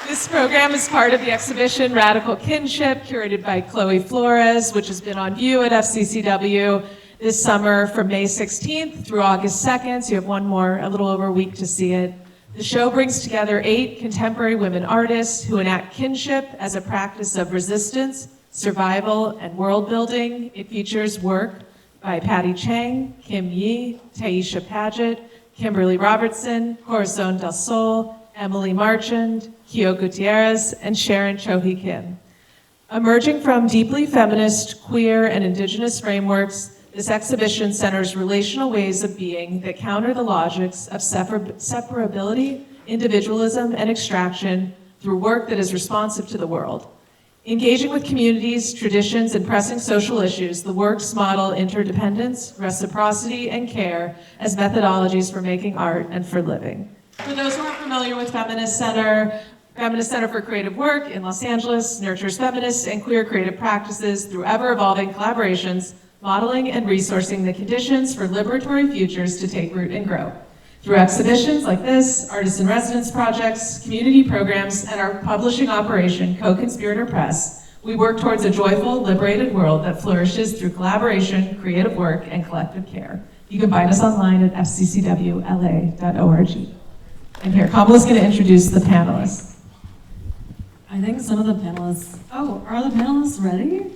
This program is part of the exhibition Radical Kinship, curated by Chloë Flores, which has been on view at FCCW this summer from May 16th through August 2nd, so you have a little over a week to see it. The show brings together 8 contemporary women artists who enact kinship as a practice of resistance, survival, and world building. It features work by Patty Chang, Kimberly Ye, taisha Paggett, Kimberly Robertson, Corazón del Sol, Emily Marchand, Kiyo Gutiérrez, and Sharon Chohi Kim. Emerging from deeply feminist, queer, and indigenous frameworks, this exhibition centers relational ways of being that counter the logics of separability, individualism, and extraction through work that is responsive to the world. Engaging with communities, traditions, and pressing social issues, the works model interdependence, reciprocity, and care as methodologies for making art and for living. For those who aren't familiar with Feminist Center for Creative Work in Los Angeles nurtures feminist and queer creative practices through ever-evolving collaborations, modeling and resourcing the conditions for liberatory futures to take root and grow. Through exhibitions like this, artist-in-residence projects, community programs, and our publishing operation, Co-Conspirator Press, we work towards a joyful, liberated world that flourishes through collaboration, creative work, and collective care. You can find us online at fccwla.org. And here, Kamala's going to introduce the panelists. I think some of the panelists, are the panelists ready?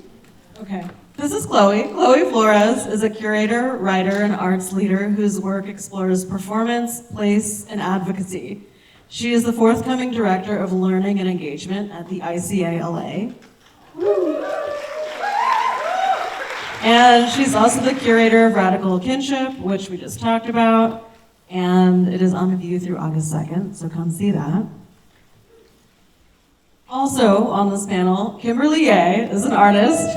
Okay. This is Chloë. Chloë Flores is a curator, writer, and arts leader whose work explores performance, place, and advocacy. She is the forthcoming director of learning and engagement at the ICA LA. And she's also the curator of Radical Kinship, which we just talked about. And it is on view through August 2nd, so come see that. Also on this panel, Kimberly Ye is an artist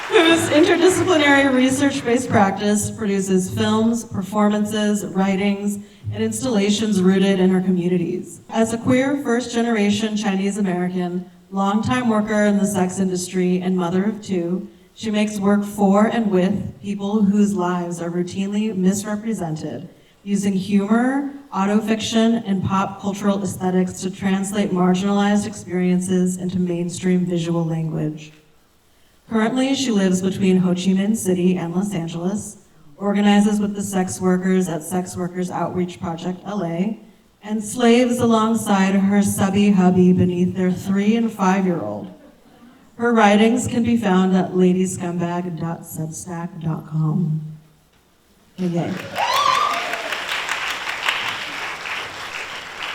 whose interdisciplinary research-based practice produces films, performances, writings, and installations rooted in her communities. As a queer first-generation Chinese American, longtime worker in the sex industry, and mother of 2, she makes work for and with people whose lives are routinely misrepresented, using humor, autofiction, and pop cultural aesthetics to translate marginalized experiences into mainstream visual language. Currently, she lives between Ho Chi Minh City and Los Angeles, organizes with the sex workers at Sex Workers Outreach Project LA, and slaves alongside her subby hubby beneath their 3- and 5-year-old. Her writings can be found at ladyscumbag.substack.com. Yay.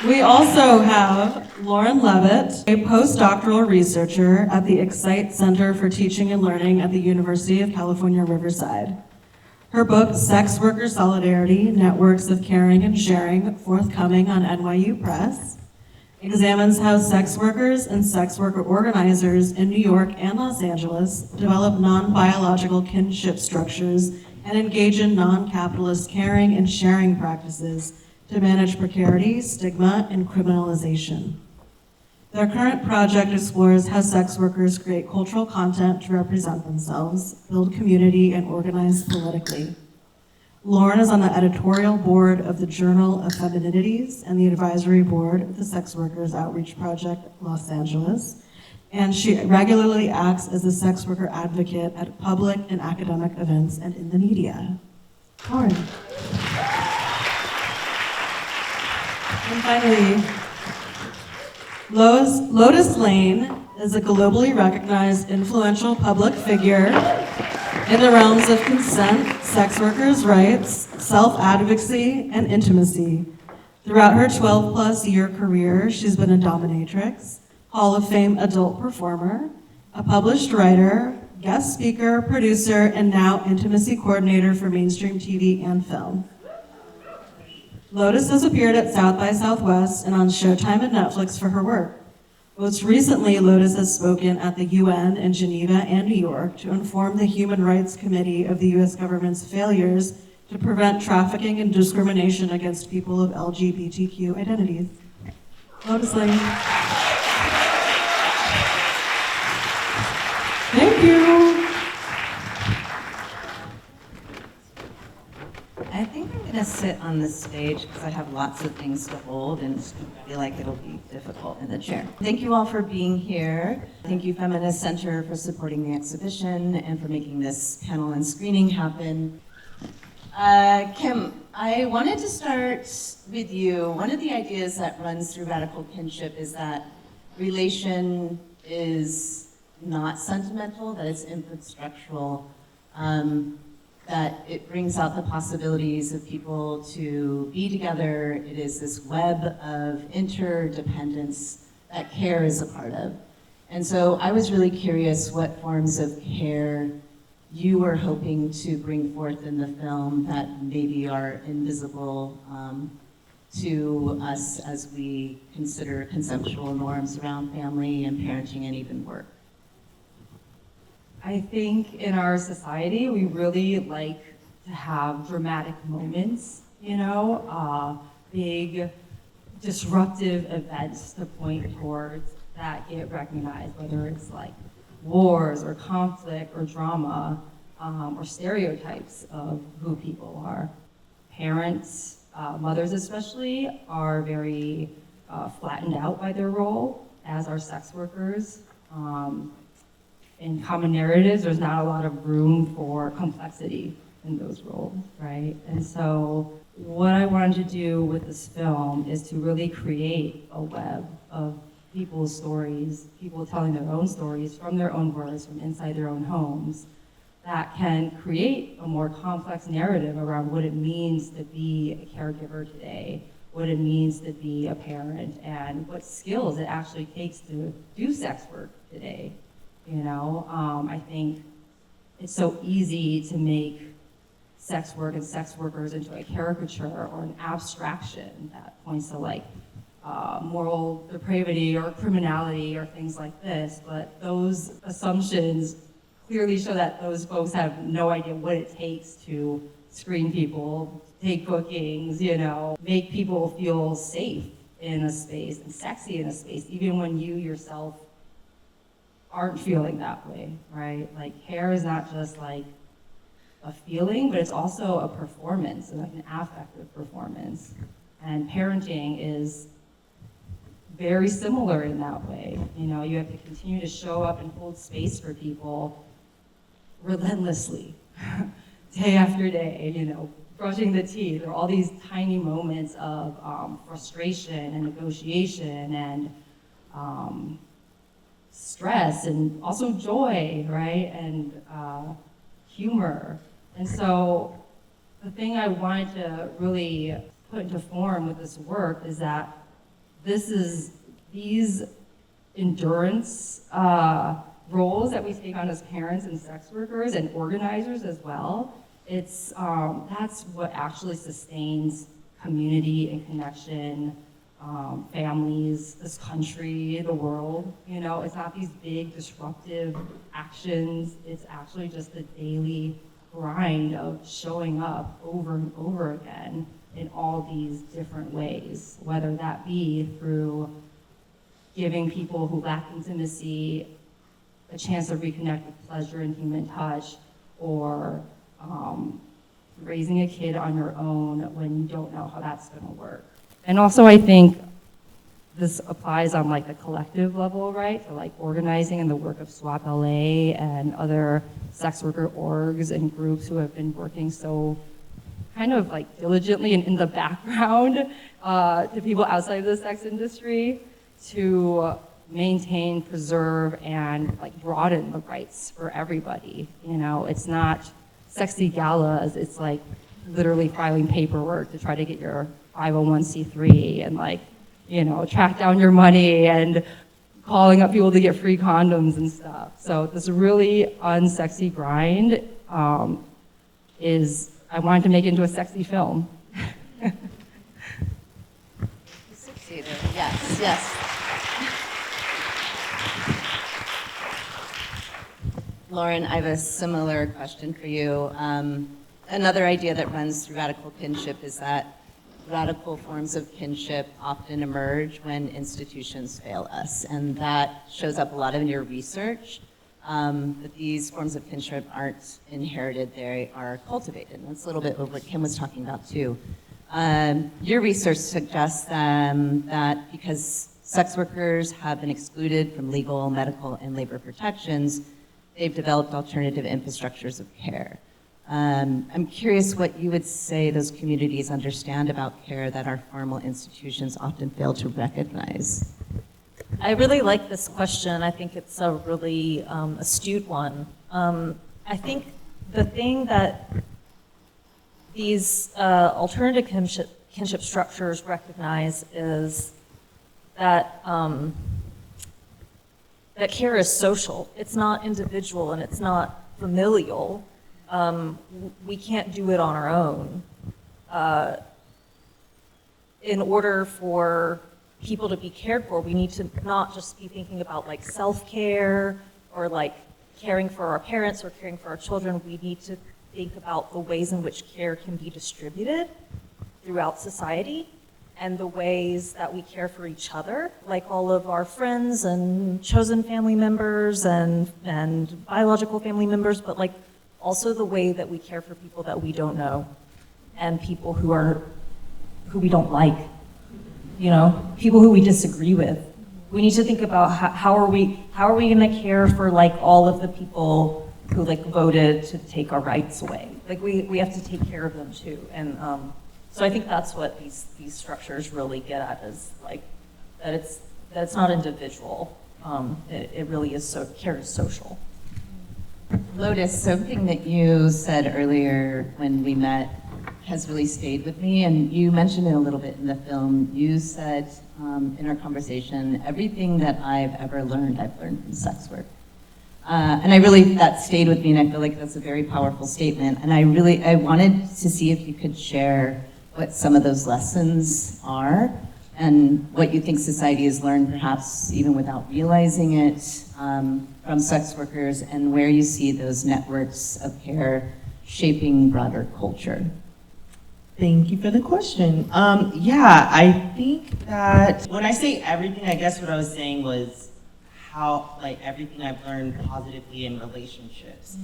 We also have Lauren Levitt, a postdoctoral researcher at the Excite Center for Teaching and Learning at the University of California, Riverside. Her book, Sex Worker Solidarity, Networks of Caring and Sharing, forthcoming on NYU Press, examines how sex workers and sex worker organizers in New York and Los Angeles develop non-biological kinship structures and engage in non-capitalist caring and sharing practices to manage precarity, stigma, and criminalization. Their current project explores how sex workers create cultural content to represent themselves, build community, and organize politically. Lauren is on the editorial board of the Journal of Femininities and the advisory board of the Sex Workers Outreach Project Los Angeles, and she regularly acts as a sex worker advocate at public and academic events and in the media. Lauren. And finally, Lotus Lain is a globally recognized influential public figure in the realms of consent, sex workers' rights, self-advocacy, and intimacy. Throughout her 12-plus year career, she's been a dominatrix, Hall of Fame adult performer, a published writer, guest speaker, producer, and now intimacy coordinator for mainstream TV and film. Lotus has appeared at South by Southwest and on Showtime and Netflix for her work. Most recently, Lotus has spoken at the UN in Geneva and New York to inform the Human Rights Committee of the US government's failures to prevent trafficking and discrimination against people of LGBTQ identities. Lotus Lain. Thank you. I think I'm gonna sit sit on the stage because I have lots of things to hold and I feel like it'll be difficult in the chair. Thank you all for being here. Thank you, Feminist Center, for supporting the exhibition and for making this panel and screening happen. Kim, I wanted to start with you. One of the ideas that runs through Radical Kinship is that relation is not sentimental, that it's infrastructural, that it brings out the possibilities of people to be together. It is this web of interdependence that care is a part of. And so I was really curious what forms of care you were hoping to bring forth in the film that maybe are invisible to us as we consider conceptual norms around family and parenting and even work. I think in our society, we really like to have dramatic moments, big disruptive events to point towards that get recognized, whether it's like wars or conflict or drama or stereotypes of who people are. Parents, mothers especially, are very flattened out by their role, as are sex workers. In common narratives, there's not a lot of room for complexity in those roles, right? And so what I wanted to do with this film is to really create a web of people's stories, people telling their own stories from their own words, from inside their own homes, that can create a more complex narrative around what it means to be a caregiver today, what it means to be a parent, and what skills it actually takes to do sex work today. I think it's so easy to make sex work and sex workers into a caricature or an abstraction that points to moral depravity or criminality or things like this, but those assumptions clearly show that those folks have no idea what it takes to screen people, take bookings, make people feel safe in a space and sexy in a space, even when you yourself aren't feeling that way, right? Like, care is not just like a feeling, but it's also a performance, like an affective performance. And parenting is very similar in that way. You have to continue to show up and hold space for people relentlessly, day after day, brushing the teeth, or all these tiny moments of frustration and negotiation and stress and also joy, right? And humor. And so the thing I wanted to really put into form with this work is that these endurance roles that we take on as parents and sex workers and organizers as well, that's what actually sustains community and connection, families, this country, the world. It's not these big disruptive actions. It's actually just the daily grind of showing up over and over again in all these different ways, whether that be through giving people who lack intimacy a chance to reconnect with pleasure and human touch, or raising a kid on your own when you don't know how that's going to work. And also, I think this applies on the collective level, right? So organizing and the work of SWAP LA and other sex worker orgs and groups who have been working so kind of diligently and in the background to people outside of the sex industry to maintain, preserve, and broaden the rights for everybody. It's not sexy galas, it's literally filing paperwork to try to get your 501c3 and track down your money and calling up people to get free condoms and stuff. So this really unsexy grind I wanted to make it into a sexy film. You succeeded. Yes, yes. Lauren, I have a similar question for you. Another idea that runs through Radical Kinship is that radical forms of kinship often emerge when institutions fail us, and that shows up a lot in your research, that these forms of kinship aren't inherited, they are cultivated. And that's a little bit of what Kim was talking about too. Your research suggests that because sex workers have been excluded from legal, medical, and labor protections, they've developed alternative infrastructures of care. I'm curious what you would say those communities understand about care that our formal institutions often fail to recognize. I really like this question. I think it's a really astute one. I think the thing that these alternative kinship structures recognize is that that care is social. It's not individual and it's not familial. We can't do it on our own. In order for people to be cared for, we need to not just be thinking about like self-care or like caring for our parents or caring for our children. We need to think about the ways in which care can be distributed throughout society and the ways that we care for each other, like all of our friends and chosen family members and biological family members, but like also the way that we care for people that we don't know and people who we don't like, you know, people who we disagree with. We need to think about how are we going to care for like all of the people who like voted to take our rights away. Like we have to take care of them too. And so I think that's what these structures really get at, is like that it's not individual. It really is care is social. Lotus, something that you said earlier when we met has really stayed with me, and you mentioned it a little bit in the film. You said in our conversation, everything that I've ever learned, I've learned from sex work. And that stayed with me, and I feel like that's a very powerful statement. And I wanted to see if you could share what some of those lessons are and what you think society has learned, perhaps even without realizing it, from sex workers, and where you see those networks of care shaping broader culture. Thank you for the question. Yeah, I think that when I say everything, I guess what I was saying was how, like, everything I've learned positively in relationships.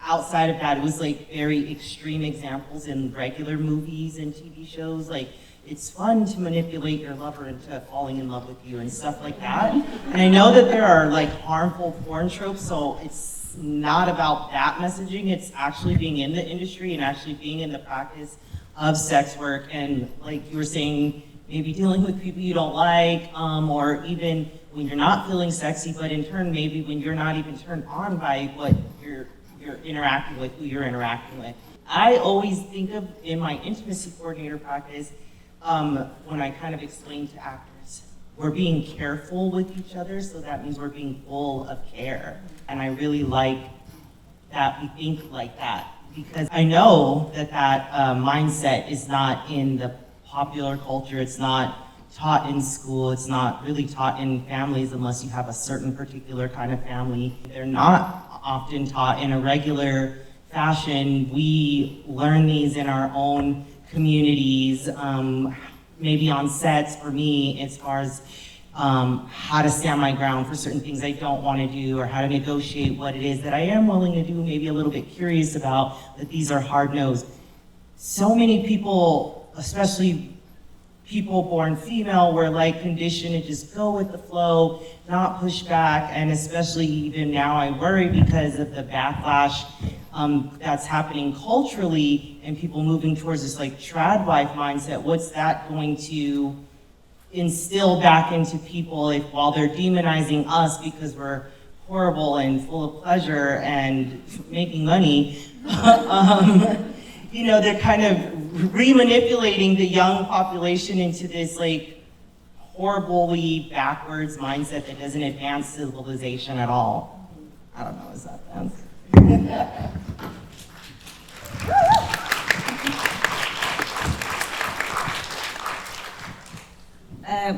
Outside of that, it was like very extreme examples in regular movies and TV shows. Like, it's fun to manipulate your lover into falling in love with you and stuff like that. And I know that there are like harmful porn tropes, so it's not about that messaging. It's actually being in the industry and actually being in the practice of sex work, and like you were saying, maybe dealing with people you don't like, or even when you're not feeling sexy, but in turn, maybe when you're not even turned on by what you're interacting with, who you're interacting with. I always think of, in my intimacy coordinator practice, when I kind of explain to actors, we're being careful with each other, so that means we're being full of care. And I really like that we think like that, because I know that mindset is not in the popular culture. It's not taught in school. It's not really taught in families unless you have a certain particular kind of family. They're not often taught in a regular fashion. We learn these in our own communities, maybe on sets for me, as far as how to stand my ground for certain things I don't want to do, or how to negotiate what it is that I am willing to do, maybe a little bit curious about, that these are hard no's. So many people, especially people born female, were like conditioned to just go with the flow, not push back, and especially even now I worry because of the backlash that's happening culturally and people moving towards this like trad wife mindset. What's that going to instill back into people if, while they're demonizing us because we're horrible and full of pleasure and making money, you know, they're kind of re-manipulating the young population into this like horribly backwards mindset that doesn't advance civilization at all. I don't know, is that the answer?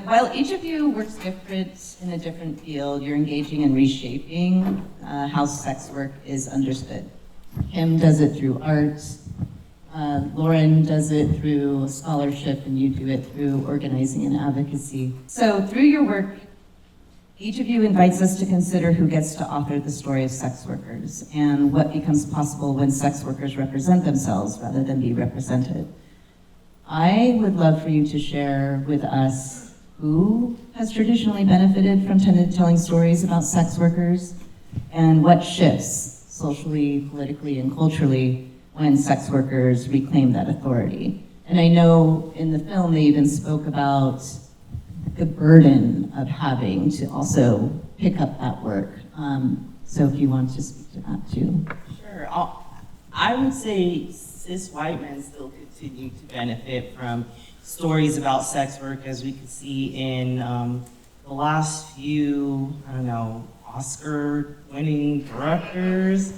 While each of you works different in a different field, you're engaging in reshaping how sex work is understood. Kim does it through art, Lauren does it through scholarship, and you do it through organizing and advocacy. So through your work, each of you invites us to consider who gets to author the story of sex workers and what becomes possible when sex workers represent themselves rather than be represented. I would love for you to share with us who has traditionally benefited from telling stories about sex workers and what shifts socially, politically, and culturally when sex workers reclaim that authority. And I know in the film they even spoke about the burden of having to also pick up that work. So if you want to speak to that too. Sure. I would say cis white men still continue to benefit from stories about sex work, as we could see in the last few, I don't know, Oscar-winning directors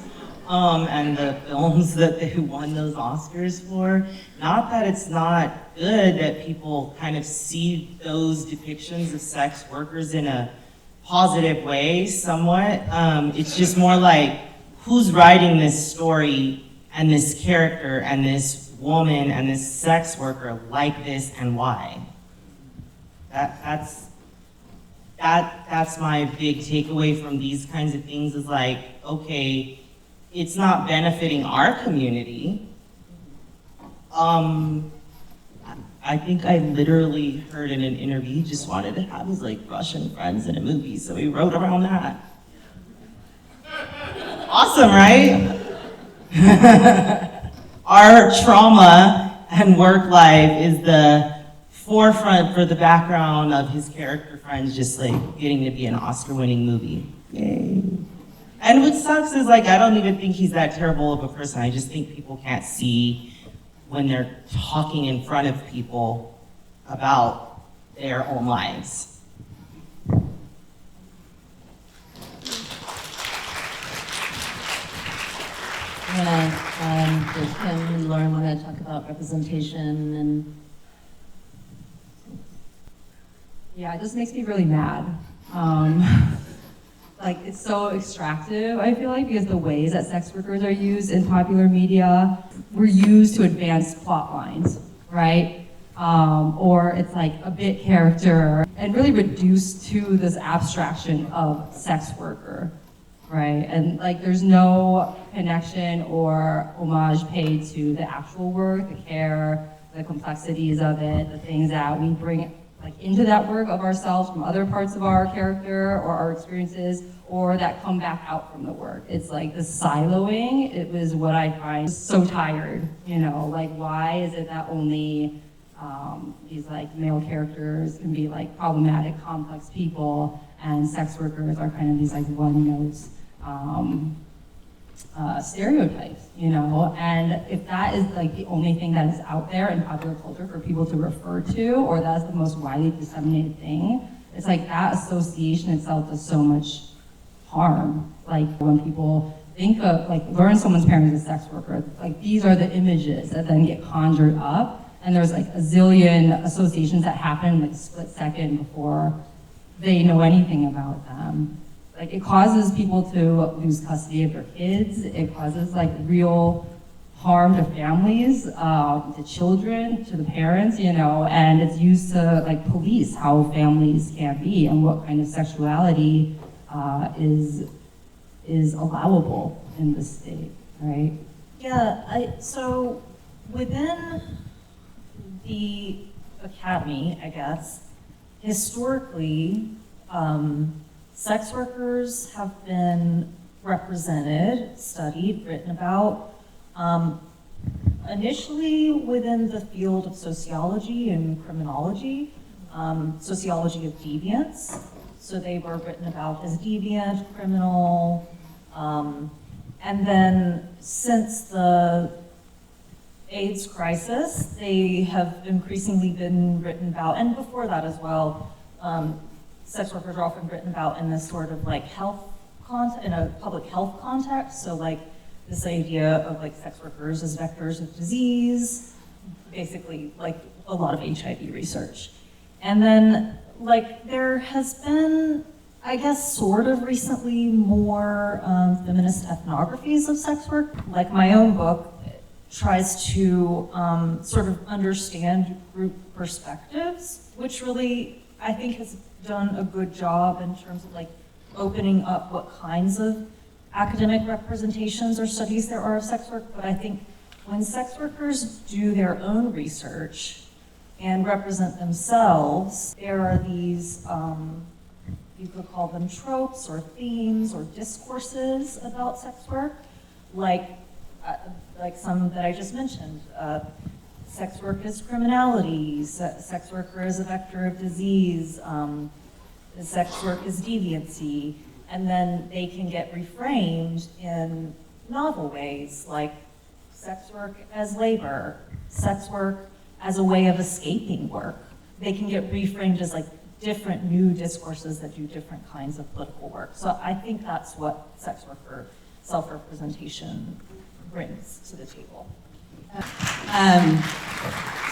and the films that they won those Oscars for. Not that it's not good that people kind of see those depictions of sex workers in a positive way, somewhat. It's just more like, who's writing this story and this character and this woman and this sex worker like this and why? That's my big takeaway from these kinds of things is like, okay, it's not benefiting our community. I think I literally heard in an interview he just wanted to have his like Russian friends in a movie, so he wrote around that. Awesome, right? Our trauma and work life is the forefront for the background of his character friends just like getting to be an Oscar-winning movie. Yay. And what sucks is like, I don't even think he's that terrible of a person. I just think people can't see when they're talking in front of people about their own lives. Does Kim and Lauren want to talk about representation and? Yeah, it just makes me really mad. Like, it's so extractive, I feel like, because the ways that sex workers are used in popular media were used to advance plot lines, right? Or it's like a bit character and really reduced to this abstraction of sex worker, right? And like, there's no connection or homage paid to the actual work, the care, the complexities of it, the things that we bring like into that work of ourselves from other parts of our character or our experiences, or that come back out from the work. It's like the siloing, it was what I find so tired, you know, like why is it that only these like male characters can be like problematic, complex people, and sex workers are kind of these like one-note stereotypes, you know? And if that is like the only thing that is out there in popular culture for people to refer to, or that's the most widely disseminated thing, it's like that association itself does so much harm. Like when people think of, like, learn someone's parent is a sex worker, like these are the images that then get conjured up, and there's like a zillion associations that happen like a split second before they know anything about them. Like it causes people to lose custody of their kids. It causes like real harm to families, to children, to the parents, you know, and it's used to like police how families can be and what kind of sexuality is allowable in this state, right? Yeah, so within the academy, I guess, historically, sex workers have been represented, studied, written about, initially within the field of sociology and criminology, sociology of deviance. So they were written about as deviant, criminal, and then since the AIDS crisis, they have increasingly been written about, and before that as well, sex workers are often written about in this sort of like in a public health context. So like this idea of like sex workers as vectors of disease, basically like a lot of HIV research. And then like there has been, I guess, sort of recently more feminist ethnographies of sex work. Like my own book tries to sort of understand group perspectives, which really I think has done a good job in terms of like opening up what kinds of academic representations or studies there are of sex work. But I think when sex workers do their own research and represent themselves, there are these, you could call them tropes or themes or discourses about sex work, like some that I just mentioned. Sex work is criminality, sex worker is a vector of disease, sex work is deviancy, and then they can get reframed in novel ways, like sex work as labor, sex work as a way of escaping work. They can get reframed as like different new discourses that do different kinds of political work. So I think that's what sex worker self-representation brings to the table.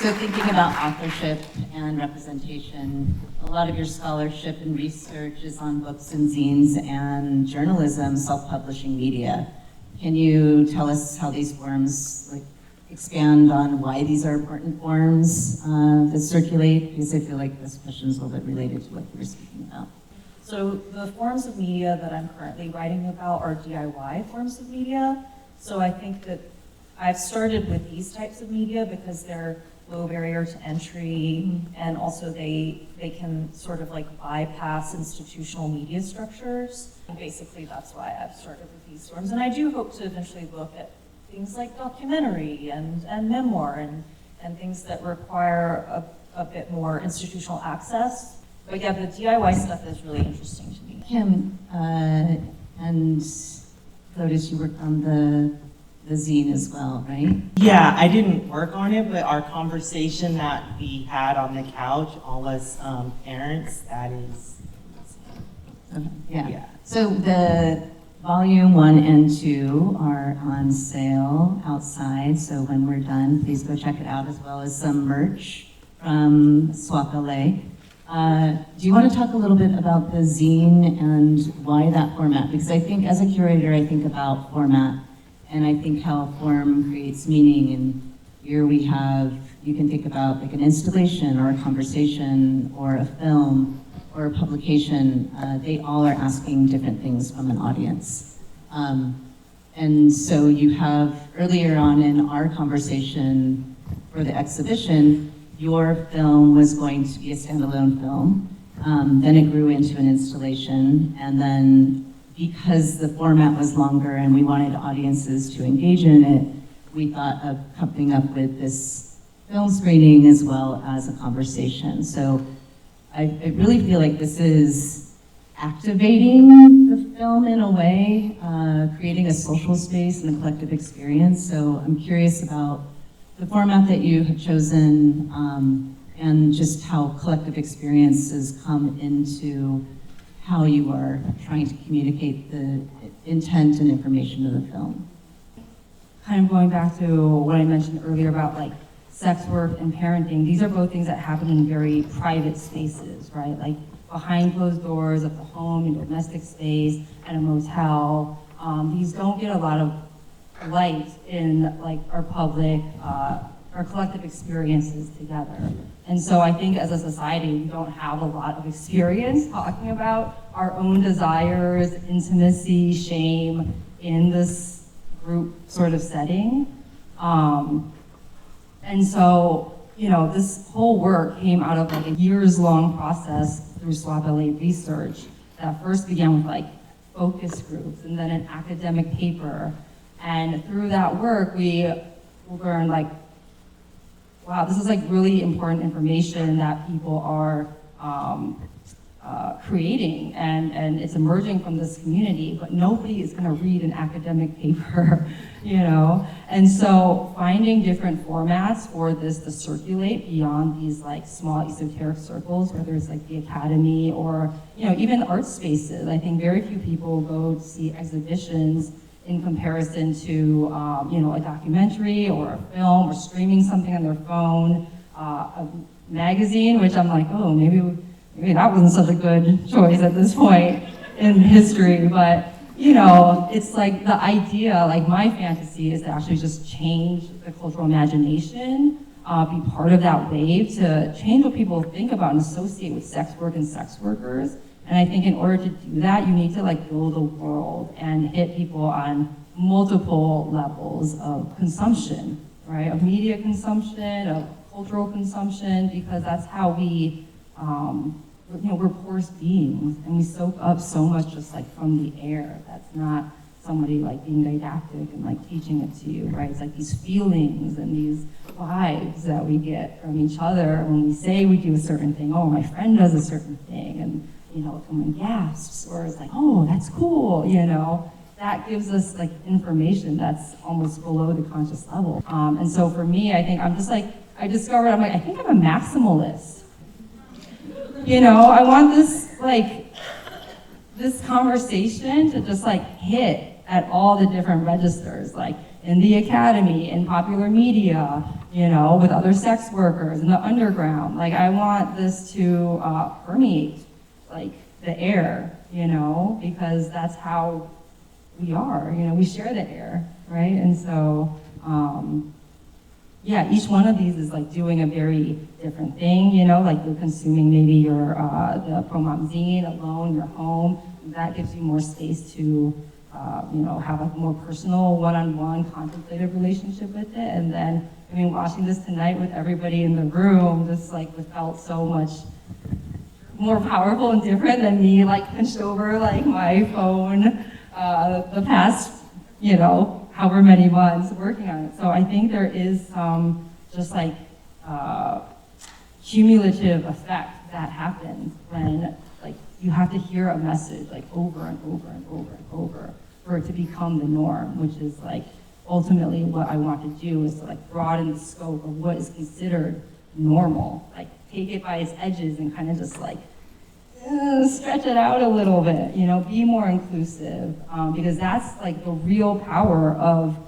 So thinking about authorship and representation, a lot of your scholarship and research is on books and zines and journalism, self-publishing media. Can you tell us how these forms expand on why these are important forms that circulate? Because I feel like this question is a little bit related to what you were speaking about. So the forms of media that I'm currently writing about are DIY forms of media. So I think that I've started with these types of media because they're low barrier to entry, and also they can sort of like bypass institutional media structures. And basically that's why I've started with these forms. And I do hope to eventually look at things like documentary and memoir and things that require a bit more institutional access. But yeah, the DIY stuff is really interesting to me. Kim and Lotus, you worked on the zine as well, right? Yeah, I didn't work on it, but our conversation that we had on the couch, all us parents, that is. Okay, yeah. So the volume 1 and 2 are on sale outside. So when we're done, please go check it out, as well as some merch from Swap LA. Do you want to talk a little bit about the zine and why that format? Because I think as a curator, I think about format. And I think how form creates meaning, and here we have, you can think about like an installation or a conversation or a film or a publication. They all are asking different things from an audience. And so you have, earlier on in our conversation for the exhibition, your film was going to be a standalone film. Then it grew into an installation, and then because the format was longer and we wanted audiences to engage in it, we thought of coming up with this film screening as well as a conversation. So I really feel like this is activating the film in a way, creating a social space and a collective experience. So I'm curious about the format that you have chosen and just how collective experiences come into how you are trying to communicate the intent and information of the film. Kind of going back to what I mentioned earlier about like sex work and parenting, these are both things that happen in very private spaces, right? Like behind closed doors of the home, in domestic space, at a motel. These don't get a lot of light in like our public, our collective experiences together. And so I think as a society, we don't have a lot of experience talking about our own desires, intimacy, shame in this group sort of setting. And so, you know, this whole work came out of like a years-long process through Swap LA research that first began with like focus groups and then an academic paper. And through that work, we learned like, wow, this is like really important information that people are creating, and it's emerging from this community, but nobody is gonna read an academic paper, you know? And so finding different formats for this to circulate beyond these like small esoteric circles, whether it's like the academy or, you know, even art spaces. I think very few people go to see exhibitions in comparison to, you know, a documentary or a film or streaming something on their phone, a magazine, which I'm like, oh, maybe that wasn't such a good choice at this point in history. But, you know, it's like the idea, like my fantasy is to actually just change the cultural imagination, be part of that wave to change what people think about and associate with sex work and sex workers. And I think in order to do that, you need to like build a world and hit people on multiple levels of consumption, right? Of media consumption, of cultural consumption, because that's how we, we're porous beings, and we soak up so much just like from the air. That's not somebody like being didactic and like teaching it to you, right? It's like these feelings and these vibes that we get from each other when we say we do a certain thing. Oh, my friend does a certain thing, and someone gasps, or it's like, oh, that's cool, That gives us like information that's almost below the conscious level. And so for me, I think I discovered, I think I'm a maximalist. I want this conversation to just like hit at all the different registers, like in the academy, in popular media, with other sex workers, in the underground. Like I want this to permeate like the air, because that's how we are, we share the air, right? And so, each one of these is like doing a very different thing, like you're consuming maybe the Pro-Mom zine alone, your home. That gives you more space to, have a more personal, one-on-one, contemplative relationship with it. And then, watching this tonight with everybody in the room, just like it felt so much more powerful and different than me, like hunched over like my phone the past, however many months working on it. So I think there is some just like cumulative effect that happens when like you have to hear a message like over and over and over and over for it to become the norm, which is like ultimately what I want to do is to like broaden the scope of what is considered normal, like take it by its edges and kind of just like stretch it out a little bit, be more inclusive, because that's like the real power of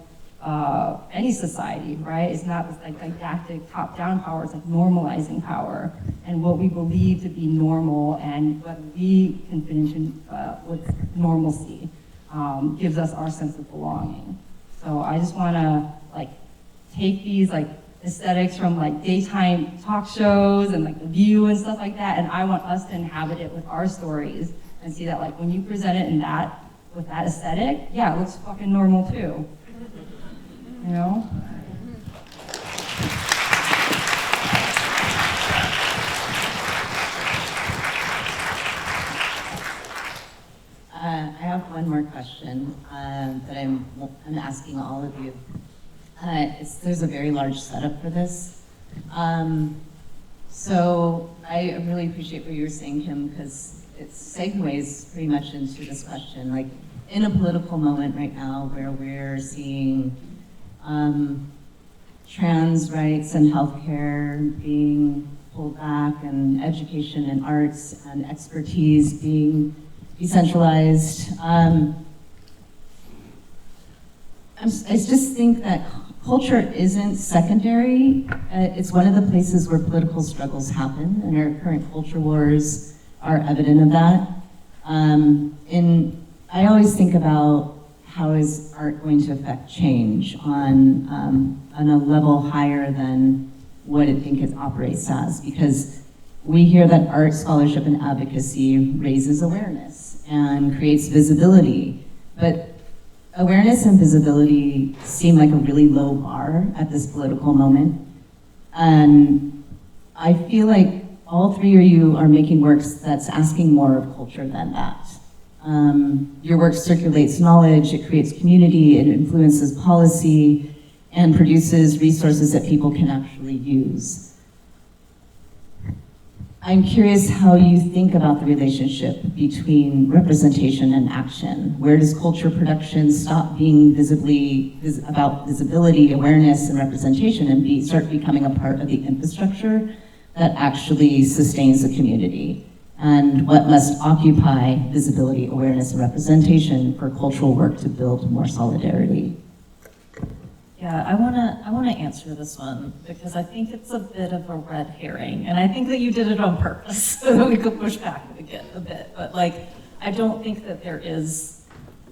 any society, right? It's not this like didactic top-down power, it's like normalizing power, and what we believe to be normal and what we can fit into what's normalcy gives us our sense of belonging. So I just want to like take these like aesthetics from like daytime talk shows and like The View and stuff like that, and I want us to inhabit it with our stories and see that like when you present it with that aesthetic, it looks fucking normal too. I have one more question that I'm asking all of you. There's a very large setup for this. So I really appreciate what you were saying, Kim, because it segues pretty much into this question. Like, in a political moment right now where we're seeing trans rights and healthcare being pulled back, and education and arts and expertise being decentralized, I just think that culture isn't secondary. It's one of the places where political struggles happen, and our current culture wars are evident of that. I always think about how is art going to affect change on a level higher than what I think it operates as, because we hear that art, scholarship, and advocacy raises awareness and creates visibility, but awareness and visibility seem like a really low bar at this political moment. And I feel like all three of you are making works that's asking more of culture than that. Your work circulates knowledge, it creates community, it influences policy, and produces resources that people can actually use. I'm curious how you think about the relationship between representation and action. Where does culture production stop being about visibility, awareness, and representation, and start becoming a part of the infrastructure that actually sustains a community? And what must occupy visibility, awareness, and representation for cultural work to build more solidarity? Yeah, I wanna answer this one because I think it's a bit of a red herring, and I think that you did it on purpose so that we could push back a bit. But like, I don't think that there is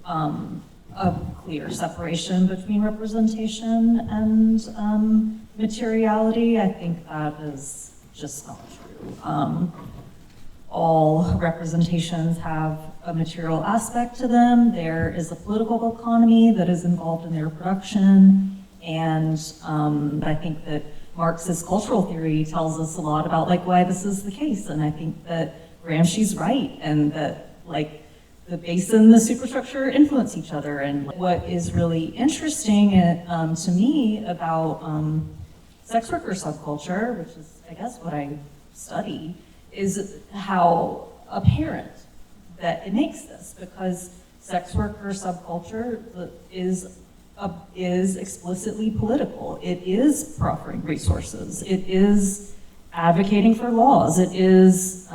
a clear separation between representation and materiality. I think that is just not true. all representations have a material aspect to them. There is a political economy that is involved in their production, and I think that Marxist cultural theory tells us a lot about like why this is the case, and I think that Gramsci's right, and that like the base and the superstructure influence each other. And what is really interesting to me about sex worker subculture, which is I guess what I study, is how apparent that it makes this, because sex worker subculture is explicitly political. It is proffering resources. It is advocating for laws. It is,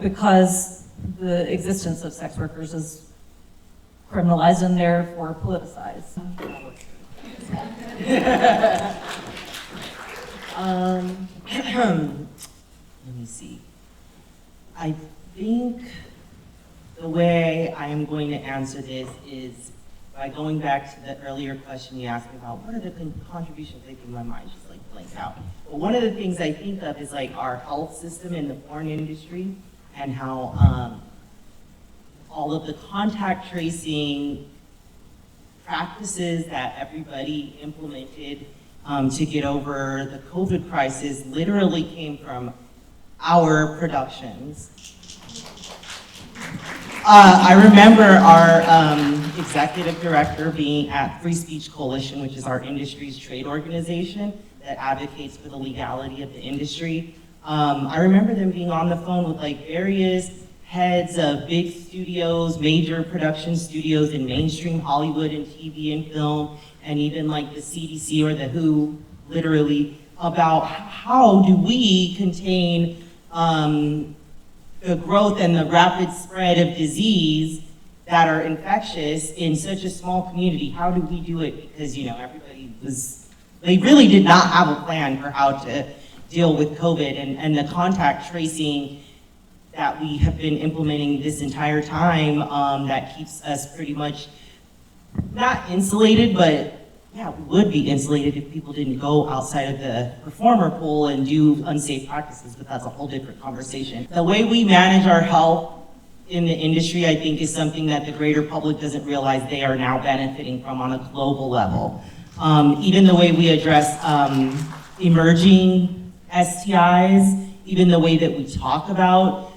because the existence of sex workers is criminalized and therefore politicized. Let me see. I think the way I am going to answer this is by going back to the earlier question you asked me about what are the contributions. I think my mind just like blanked out. But one of the things I think of is like our health system in the porn industry, and how all of the contact tracing practices that everybody implemented to get over the COVID crisis literally came from our productions. I remember our executive director being at Free Speech Coalition, which is our industry's trade organization that advocates for the legality of the industry. I remember them being on the phone with like various heads of big studios, major production studios in mainstream Hollywood and TV and film, and even like the CDC or the WHO, literally, about how do we contain the growth and the rapid spread of disease that are infectious in such a small community. How do we do it? Because, they really did not have a plan for how to deal with COVID, and the contact tracing that we have been implementing this entire time that keeps us pretty much not insulated, but yeah, we would be insulated if people didn't go outside of the performer pool and do unsafe practices, but that's a whole different conversation. The way we manage our health in the industry, I think, is something that the greater public doesn't realize they are now benefiting from on a global level. Even the way we address emerging STIs, even the way that we talk about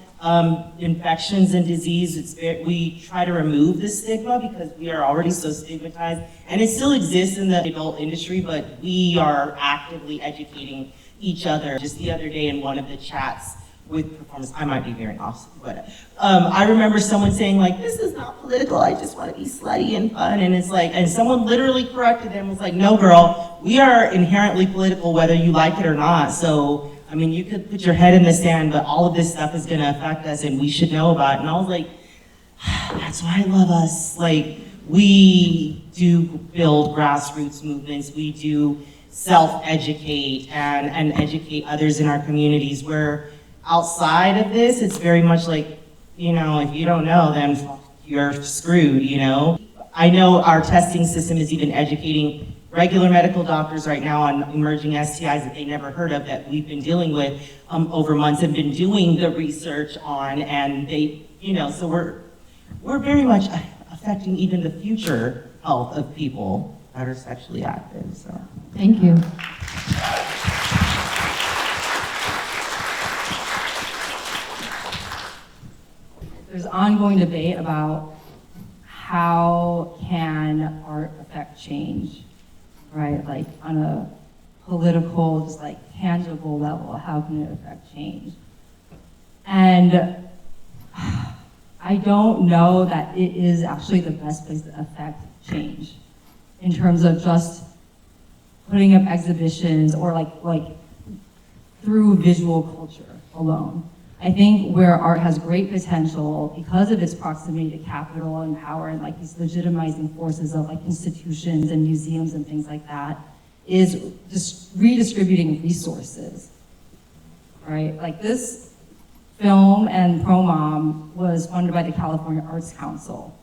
infections and disease, we try to remove the stigma because we are already so stigmatized, and it still exists in the adult industry, but we are actively educating each other. Just the other day in one of the chats with performers, I might be veering off, but I remember someone saying like, this is not political, I just want to be slutty and fun, and it's like, and someone literally corrected them, was like, no girl, we are inherently political whether you like it or not, so I mean, you could put your head in the sand, but all of this stuff is gonna affect us and we should know about it. And I was like, that's why I love us. Like, we do build grassroots movements, we do self-educate and educate others in our communities, where outside of this, it's very much like, if you don't know, then you're screwed, I know our testing system is even educating regular medical doctors right now on emerging STIs that they never heard of, that we've been dealing with over months and been doing the research on, and they, so we're very much affecting even the future health of people that are sexually active, so. Thank you. There's ongoing debate about how can art affect change, right? Like on a political, just like tangible level, how can it affect change? And I don't know that it is actually the best place to affect change in terms of just putting up exhibitions or like through visual culture alone. I think where art has great potential because of its proximity to capital and power and like these legitimizing forces of like institutions and museums and things like that is just redistributing resources, right? Like this film and Pro-Mom was funded by the California Arts Council.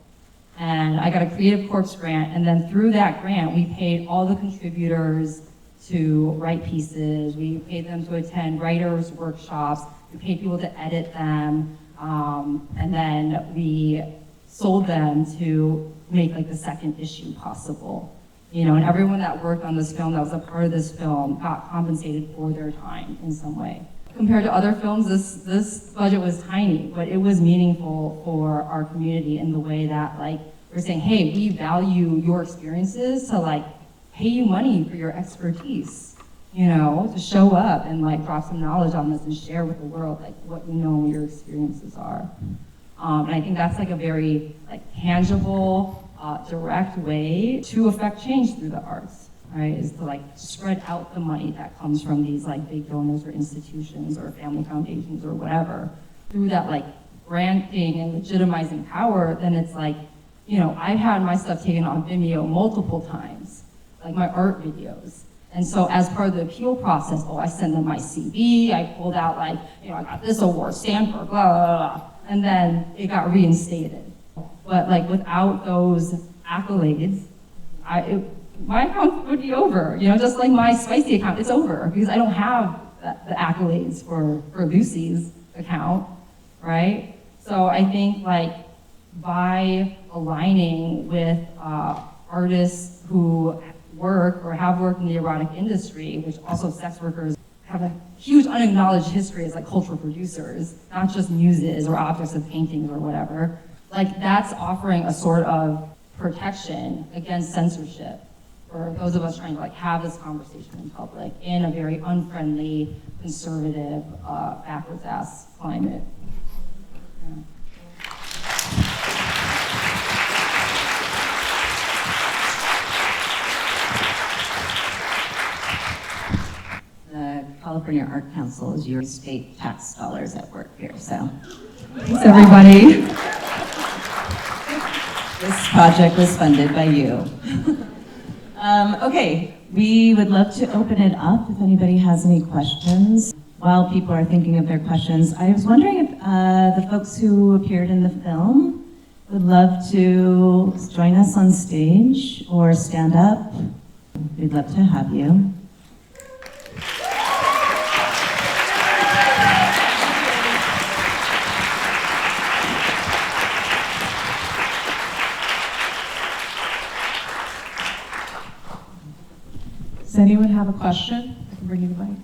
And I got a Creative Corps grant, and then through that grant, we paid all the contributors to write pieces. We paid them to attend writers' workshops, We paid people to edit them, and then we sold them to make like the second issue possible. You know, and everyone that worked on this film, that was a part of this film, got compensated for their time in some way. Compared to other films, this budget was tiny, but it was meaningful for our community in the way that, like, we're saying, hey, we value your experiences to, like, pay you money for your expertise, you know, to show up and, like, drop some knowledge on this and share with the world, like, what you know your experiences are. And I think that's, like, a very, like, tangible, direct way to affect change through the arts, right? Is to like spread out the money that comes from these like big donors or institutions or family foundations or whatever. Through that like granting and legitimizing power, then it's like, you know, I've had my stuff taken on Vimeo multiple times, like my art videos. And so as part of the appeal process, I send them my CV, I pulled out like, you know, I got this award, Stanford, blah, blah, blah, and then it got reinstated. But like without those accolades, my account would be over. You know, just like my Spicy account, it's over because I don't have the accolades for Lucy's account, right? So I think like by aligning with artists who work or have worked in the erotic industry, which also sex workers have a huge unacknowledged history as like cultural producers, not just muses or objects of paintings or whatever. Like that's offering a sort of protection against censorship for those of us trying to like have this conversation in public in a very unfriendly, conservative, backwards ass climate. The California Art Council is your state tax dollars at work here, so. Thanks, everybody. This project was funded by you. Okay, we would love to open it up if anybody has any questions. While people are thinking of their questions, I was wondering if the folks who appeared in the film would love to join us on stage or stand up. We'd love to have you. Does anyone have a question? I can bring you the mic.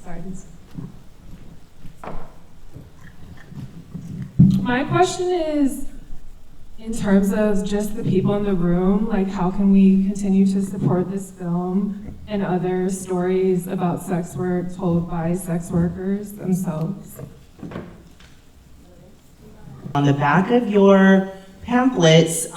Sorry. My question is, in terms of just the people in the room, like how can we continue to support this film and other stories about sex work told by sex workers themselves? On the back of your pamphlets,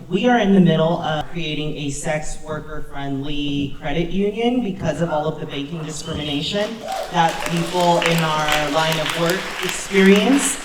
we are in the middle of creating a sex worker-friendly credit union because of all of the banking discrimination that people in our line of work experience.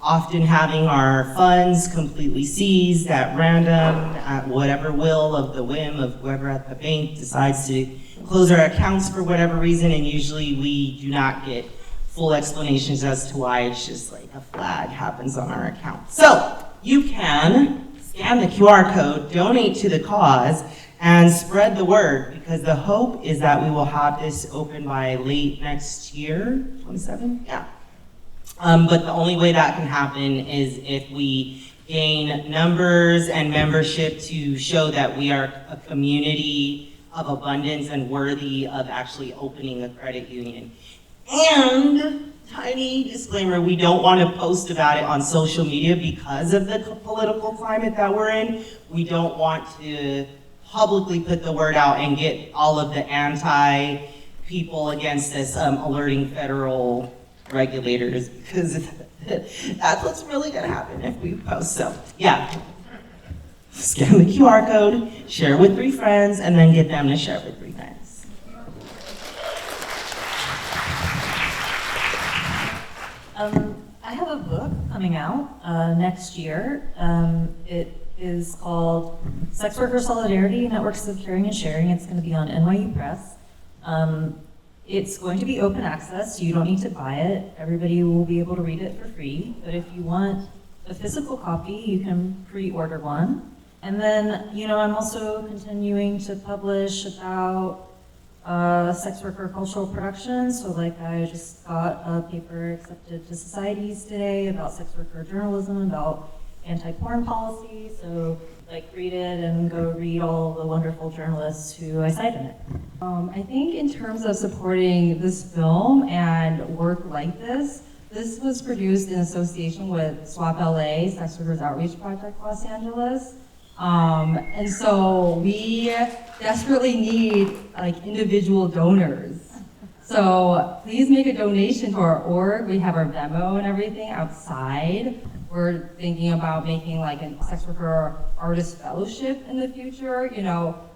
Often having our funds completely seized at random, at whatever will of the whim of whoever at the bank decides to close our accounts for whatever reason, and usually we do not get full explanations as to why. It's just like a flag happens on our account. So you can scan the QR code, donate to the cause, and spread the word, because the hope is that we will have this open by late next year, 27? Yeah. But the only way that can happen is if we gain numbers and membership to show that we are a community of abundance and worthy of actually opening a credit union. And, tiny disclaimer, we don't want to post about it on social media because of the political climate that we're in. We don't want to publicly put the word out and get all of the anti-people against us alerting federal regulators, because that's what's really gonna happen if we post. So yeah, scan the QR code, share with 3 friends, and then get them to share with 3 friends. I have a book coming out next year. It is called Sex Worker Solidarity, Networks of Caring and Sharing. It's going to be on NYU Press. It's going to be open access, so you don't need to buy it. Everybody will be able to read it for free. But if you want a physical copy, you can pre-order one. And then, I'm also continuing to publish about sex worker cultural production. So like I just got a paper accepted to societies today about sex worker journalism, about anti-porn policy. So like read it and go read all the wonderful journalists who I cite in it. I think in terms of supporting this film and work like this was produced in association with SWAP LA, Sex Workers Outreach Project Los Angeles. And so we desperately need like individual donors. So please make a donation to our org. We have our Venmo and everything outside. We're thinking about making like a sex worker artist fellowship in the future,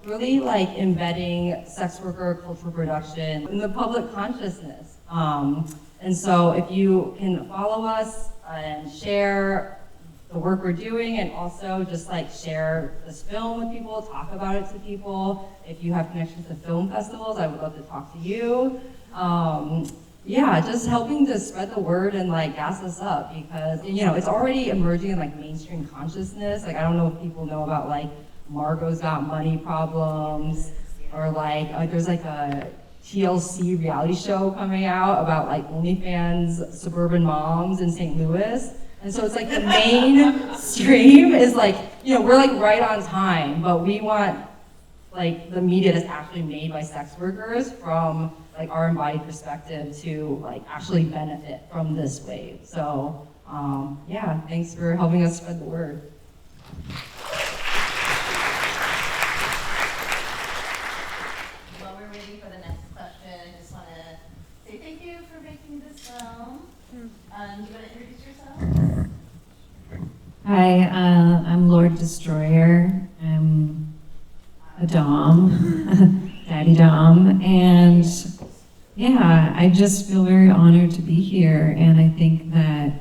really like embedding sex worker cultural production in the public consciousness. And so if you can follow us and share the work we're doing, and also just like share this film with people, talk about it to people. If you have connections to film festivals, I would love to talk to you. Yeah, just helping to spread the word and like gas us up, because it's already emerging in like mainstream consciousness. Like I don't know if people know about like Margot's Got Money problems, or like there's like a TLC reality show coming out about like OnlyFans suburban moms in St. Louis. And so it's like the mainstream is like, we're like right on time, but we want like the media that's actually made by sex workers from like our embodied perspective to like actually benefit from this wave. So yeah, thanks for helping us spread the word. While we're waiting for the next question, I just want to say thank you for making this film. Do you want to introduce yourself? Hi, I'm Lord Destroyer. I'm a Dom, Daddy Dom, and yeah, I just feel very honored to be here, and I think that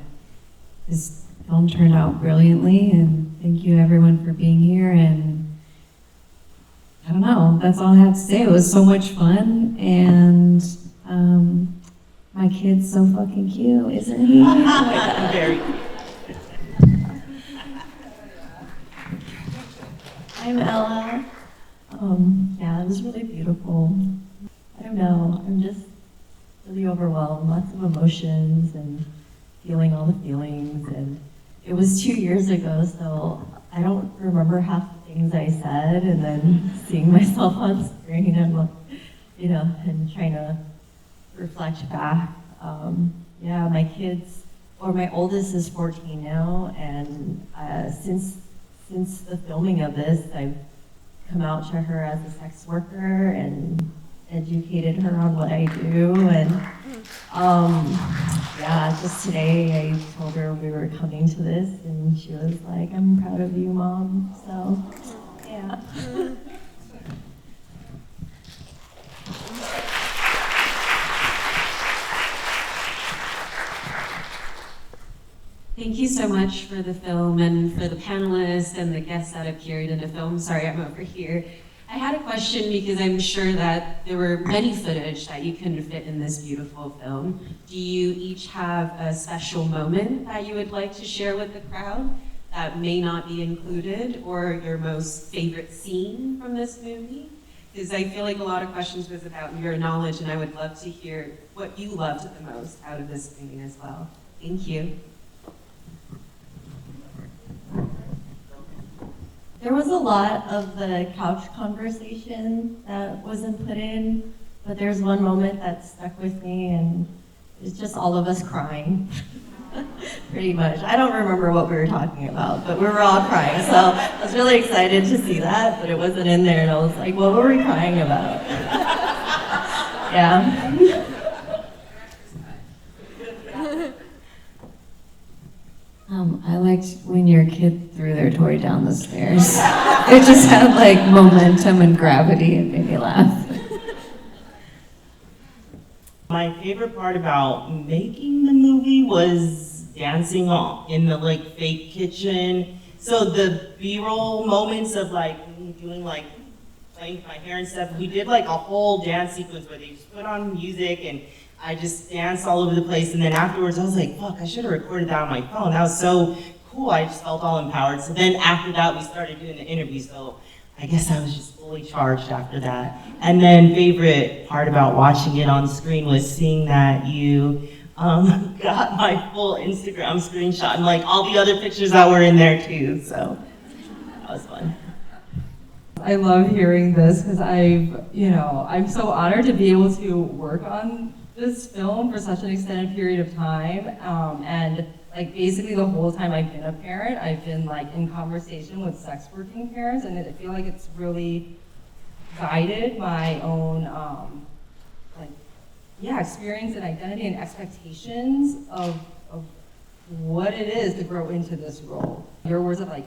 this film turned out brilliantly, and thank you everyone for being here, and I don't know, that's all I have to say. It was so much fun, and my kid's so fucking cute, isn't he? Very. I'm Ella. Yeah, it was really beautiful. I don't know, I'm just really overwhelmed, lots of emotions and feeling all the feelings. And it was 2 years ago, so I don't remember half the things I said, and then seeing myself on screen and, and trying to reflect back. Yeah, my kids, or my oldest is 14 now, and since the filming of this, I've come out to her as a sex worker and educated her on what I do. And yeah, just today I told her we were coming to this, and she was like, "I'm proud of you, Mom." So, yeah. Thank you so much for the film and for the panelists and the guests that have curated the film. Sorry, I'm over here. I had a question because I'm sure that there were many footage that you couldn't fit in this beautiful film. Do you each have a special moment that you would like to share with the crowd that may not be included, or your most favorite scene from this movie? Because I feel like a lot of questions was about your knowledge, and I would love to hear what you loved the most out of this screening as well. Thank you. There was a lot of the couch conversation that wasn't put in, but there's one moment that stuck with me, and it's just all of us crying, pretty much. I don't remember what we were talking about, but we were all crying, so I was really excited to see that, but it wasn't in there, and I was like, what were we crying about? Yeah. I liked when your kid threw their toy down the stairs. It just had like momentum and gravity, and made me laugh. My favorite part about making the movie was dancing in the like fake kitchen. So the B-roll moments of like me doing like playing with my hair and stuff, we did like a whole dance sequence where they just put on music and I just danced all over the place, and then afterwards I was like, fuck, I should have recorded that on my phone. That was so cool, I just felt all empowered. So then after that, we started doing the interview, so I guess I was just fully charged after that. And then favorite part about watching it on screen was seeing that you got my full Instagram screenshot and like all the other pictures that were in there too, so that was fun. I love hearing this because I'm so honored to be able to work on this film for such an extended period of time. And like basically the whole time I've been a parent, I've been like in conversation with sex working parents, and I feel like it's really guided my own experience and identity and expectations of what it is to grow into this role. Your words have like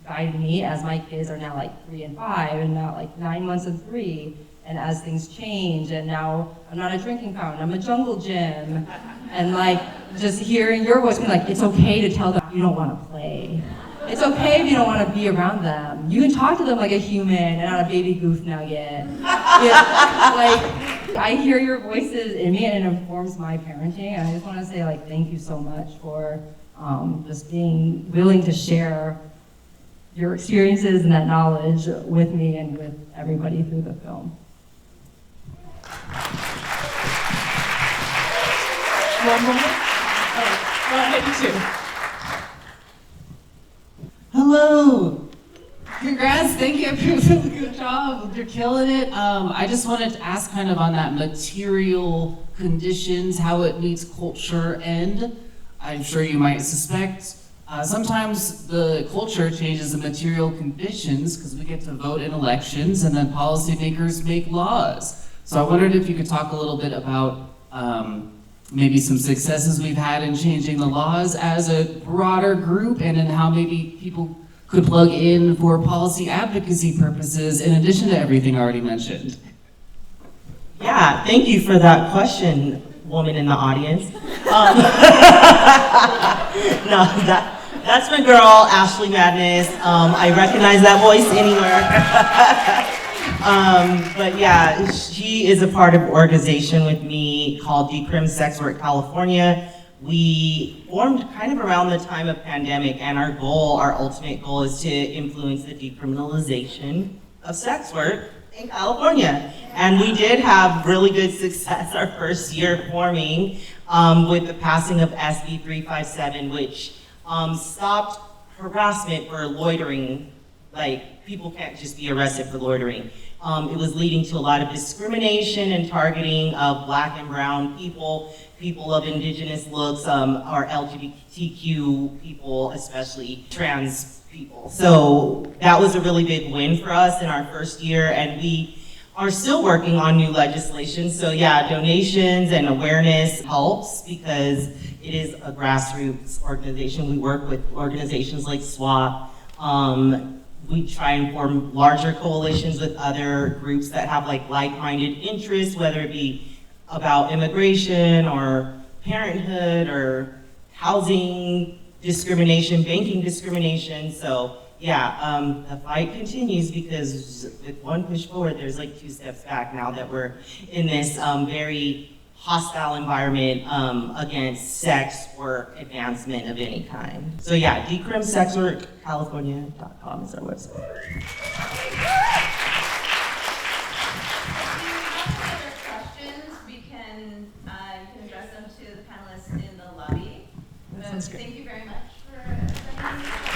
guided me as my kids are now like 3 and 5 and now like 9 months and 3, and as things change, and now I'm not a drinking fountain, I'm a jungle gym, and like just hearing your voice being like, it's okay to tell them you don't want to play. It's okay if you don't want to be around them. You can talk to them like a human and not a baby goof nugget. Like, I hear your voices in me and it informs my parenting. And I just want to say like, thank you so much for just being willing to share your experiences and that knowledge with me and with everybody through the film. One moment. Go ahead, you two. Hello. Congrats, thank you. Good job. You're killing it. I just wanted to ask kind of on that material conditions, how it meets culture, and I'm sure you might suspect sometimes the culture changes the material conditions because we get to vote in elections and then policymakers make laws. So I wondered if you could talk a little bit about maybe some successes we've had in changing the laws as a broader group, and in how maybe people could plug in for policy advocacy purposes in addition to everything already mentioned. Yeah, thank you for that question, woman in the audience. No, that's my girl, Ashley Madness. I recognize that voice anywhere. But yeah, she is a part of an organization with me called Decrim Sex Work California. We formed kind of around the time of pandemic, and our ultimate goal is to influence the decriminalization of sex work in California. And we did have really good success our first year forming with the passing of SB 357, which stopped harassment for loitering. Like, people can't just be arrested for loitering. It was leading to a lot of discrimination and targeting of Black and brown people, people of indigenous looks, or LGBTQ people, especially trans people. So that was a really big win for us in our first year, and we are still working on new legislation. So yeah, donations and awareness helps because it is a grassroots organization. We work with organizations like SWAP. We try and form larger coalitions with other groups that have like-minded interests, whether it be about immigration or parenthood or housing discrimination, banking discrimination. So yeah, the fight continues because with one push forward, there's like 2 steps back now that we're in this very hostile environment against sex work advancement of any kind. So yeah, decrimsexworkcalifornia.com is our website. Questions, you can address them to the panelists in the lobby. Thank you very much for attending.